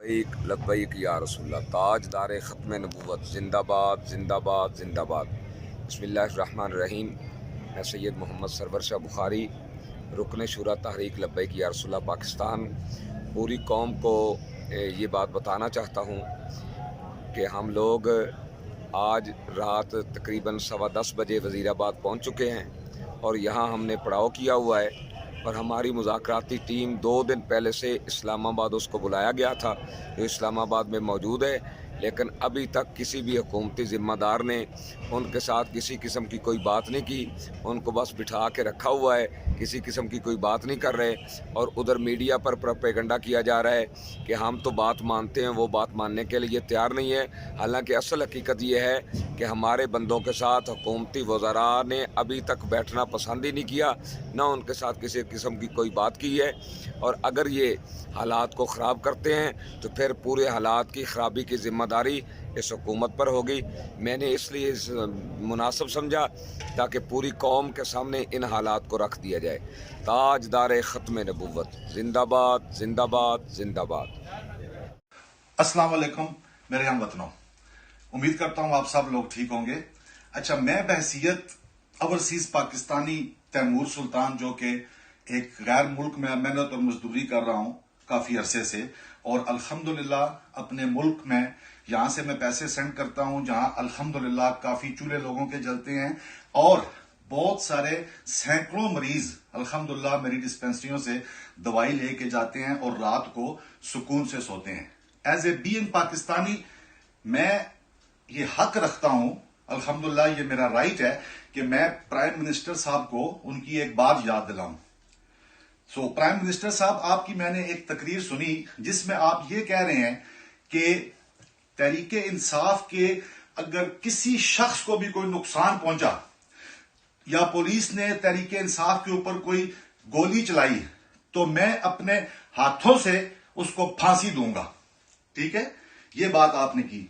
لبیک لبیک یا رسول اللہ، تاج دار ختم نبوت، زندہ باد زندہ باد زندہ باد۔ بسم اللہ الرحمن الرحیم۔ میں سید محمد سرور شاہ بخاری، رکن شورا تحریک لبیک یا رسول اللہ پاکستان، پوری قوم کو یہ بات بتانا چاہتا ہوں کہ ہم لوگ آج رات تقریباً 10:15 بجے وزیر آباد پہنچ چکے ہیں اور یہاں ہم نے پڑاؤ کیا ہوا ہے، اور ہماری مذاکراتی ٹیم 2 دن پہلے سے اسلام آباد اس کو بلایا گیا تھا، جو اسلام آباد میں موجود ہے، لیکن ابھی تک کسی بھی حکومتی ذمہ دار نے ان کے ساتھ کسی قسم کی کوئی بات نہیں کی۔ ان کو بس بٹھا کے رکھا ہوا ہے، کسی قسم کی کوئی بات نہیں کر رہے، اور ادھر میڈیا پر پروپیگنڈا کیا جا رہا ہے کہ ہم تو بات مانتے ہیں، وہ بات ماننے کے لیے تیار نہیں ہے۔ حالانکہ اصل حقیقت یہ ہے کہ ہمارے بندوں کے ساتھ حکومتی وزراء نے ابھی تک بیٹھنا پسند ہی نہیں کیا، نہ ان کے ساتھ کسی قسم کی کوئی بات کی ہے، اور اگر یہ حالات کو خراب کرتے ہیں تو پھر پورے حالات کی خرابی کی ذمہ داری اس حکومت پر ہوگی۔ میں نے اس لیے مناسب سمجھا تاکہ پوری قوم کے سامنے ان حالات کو رکھ دیا جائے۔ تاج دار ختم نبوت، زندہ باد زندہ باد زندہ باد۔ السلام علیکم میرے ہم وطنوں، امید کرتا ہوں آپ سب لوگ ٹھیک ہوں گے۔ اچھا، میں بحیثیت اوورسیز پاکستانی تیمور سلطان، جو کہ ایک غیر ملک میں محنت اور مزدوری کر رہا ہوں کافی عرصے سے، اور الحمدللہ اپنے ملک میں یہاں سے میں پیسے سینڈ کرتا ہوں جہاں الحمدللہ کافی چولہے لوگوں کے جلتے ہیں، اور بہت سارے سینکڑوں مریض الحمدللہ میری ڈسپینسریوں سے دوائی لے کے جاتے ہیں اور رات کو سکون سے سوتے ہیں۔ ایز اے بینگ پاکستانی میں یہ حق رکھتا ہوں، الحمدللہ یہ میرا رائٹ ہے کہ میں پرائم منسٹر صاحب کو ان کی ایک بات یاد دلاؤں۔ پرائم منسٹر صاحب، آپ کی میں نے ایک تقریر سنی جس میں آپ یہ کہہ رہے ہیں کہ تحریک انصاف کے اگر کسی شخص کو بھی کوئی نقصان پہنچا یا پولیس نے تحریک انصاف کے اوپر کوئی گولی چلائی تو میں اپنے ہاتھوں سے اس کو پھانسی دوں گا۔ ٹھیک ہے، یہ بات آپ نے کی،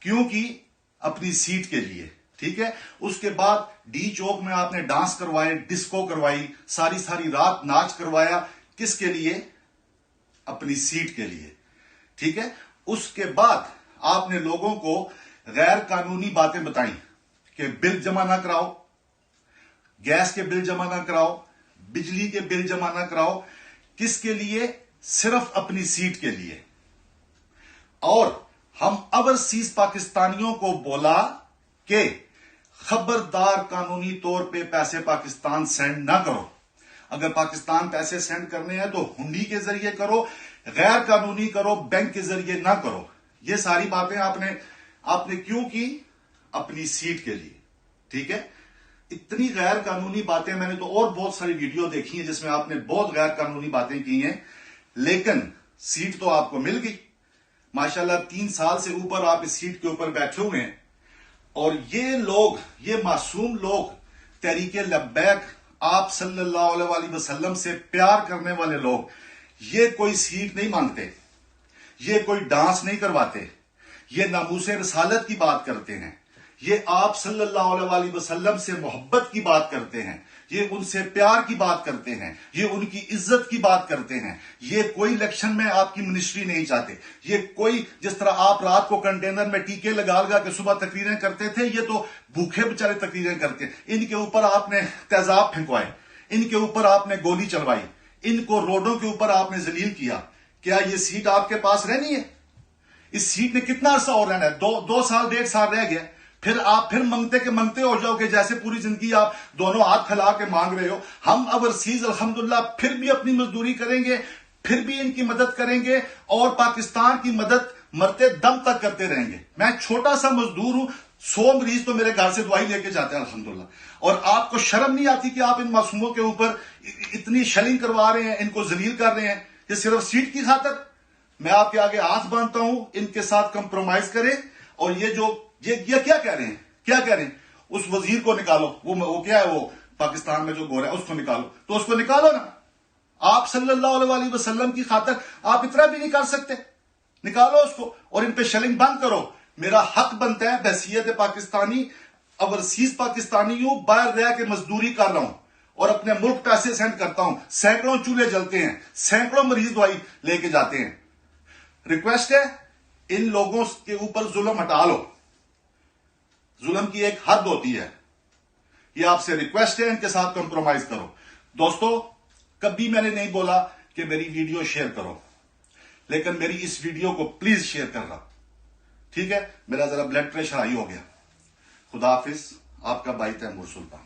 کیوں کی؟ اپنی سیٹ کے لیے۔ ٹھیک ہے، اس کے بعد ڈی چوک میں آپ نے ڈانس کروائے، ڈسکو کروائی، ساری رات ناچ کروایا، کس کے لیے؟ اپنی سیٹ کے لیے۔ ٹھیک ہے، اس کے بعد آپ نے لوگوں کو غیر قانونی باتیں بتائیں کہ بل جمع نہ کراؤ، گیس کے بل جمع نہ کراؤ، بجلی کے بل جمع نہ کراؤ، کس کے لیے؟ صرف اپنی سیٹ کے لیے۔ اور ہم اوورسیز پاکستانیوں کو بولا کہ خبردار قانونی طور پہ پیسے پاکستان سینڈ نہ کرو۔ اگر پاکستان پیسے سینڈ کرنے ہیں تو ہنڈی کے ذریعے کرو، غیر قانونی کرو، بینک کے ذریعے نہ کرو۔ یہ ساری باتیں آپ نے کیوں کی؟ اپنی سیٹ کے لیے۔ ٹھیک ہے، اتنی غیر قانونی باتیں، میں نے تو اور بہت ساری ویڈیو دیکھی ہیں جس میں آپ نے بہت غیر قانونی باتیں کی ہیں، لیکن سیٹ تو آپ کو مل گئی۔ ماشاءاللہ 3 سال سے اوپر آپ اس سیٹ کے اوپر بیٹھے ہوئے ہیں، اور یہ لوگ، یہ معصوم لوگ، تحریک لبیک، آپ صلی اللہ علیہ وسلم سے پیار کرنے والے لوگ، یہ کوئی سیٹ نہیں مانگتے، یہ کوئی ڈانس نہیں کرواتے، یہ ناموس رسالت کی بات کرتے ہیں، یہ آپ صلی اللہ علیہ وسلم سے محبت کی بات کرتے ہیں، یہ ان سے پیار کی بات کرتے ہیں، یہ ان کی عزت کی بات کرتے ہیں۔ یہ کوئی الیکشن میں آپ کی منسٹری نہیں چاہتے، یہ کوئی، جس طرح آپ رات کو کنٹینر میں ٹیکے لگا کے صبح تقریریں کرتے تھے، یہ تو بھوکے بچارے تقریریں کرتے ہیں۔ ان کے اوپر آپ نے تیزاب پھینکوائے، ان کے اوپر آپ نے گولی چلوائی، ان کو روڈوں کے اوپر آپ نے ذلیل کیا۔ کیا یہ سیٹ آپ کے پاس رہنی ہے؟ اس سیٹ نے کتنا عرصہ اور رہنا ہے؟ 2 سال 1.5 سال رہ گیا، پھر آپ منگتے ہو جاؤ کہ جیسے پوری زندگی آپ دونوں ہاتھ پھیلا کے مانگ رہے ہو۔ ہم اوورسیز الحمدللہ پھر بھی اپنی مزدوری کریں گے، پھر بھی ان کی مدد کریں گے، اور پاکستان کی مدد مرتے دم تک کرتے رہیں گے۔ میں چھوٹا سا مزدور ہوں، 100 مریض تو میرے گھر سے دوائی لے کے جاتے ہیں الحمدللہ، اور آپ کو شرم نہیں آتی کہ آپ ان معصوموں کے اوپر اتنی شیلنگ کروا رہے ہیں، ان کو ذلیل کر رہے ہیں، یہ صرف سیٹ کی خاطر؟ میں آپ کے آگے ہاتھ باندھتا ہوں، ان کے ساتھ کمپرومائز کریں۔ اور یہ کیا کہہ رہے ہیں؟ اس وزیر کو نکالو، وہ کیا ہے، وہ پاکستان میں جو گورا ہے اس کو نکالو، تو اس کو نکالو نا۔ آپ صلی اللہ علیہ وسلم کی خاطر آپ اتنا بھی نہیں کر سکتے؟ نکالو اس کو اور ان پہ شیلنگ بند کرو۔ میرا حق بنتا ہے بحیثیت پاکستانی، اوورسیز پاکستانی ہوں، باہر رہ کے مزدوری کر رہا ہوں اور اپنے ملک پیسے سینڈ کرتا ہوں، سینکڑوں چولہے جلتے ہیں، سینکڑوں مریض دوائی لے کے جاتے ہیں۔ ریکویسٹ ہے ان لوگوں کے اوپر ظلم ہٹا لو. ظلم کی ایک حد ہوتی ہے. یہ آپ سے ریکویسٹ ہے ان کے ساتھ کمپرومائز کرو. دوستو کبھی میں نے نہیں بولا کہ میری ویڈیو شیئر کرو، لیکن میری اس ویڈیو کو پلیز شیئر کرنا. ٹھیک ہے؟ میرا ذرا بلڈ پریشر ہائی ہو گیا. خدا حافظ. آپ کا بھائی تیمور سلطان.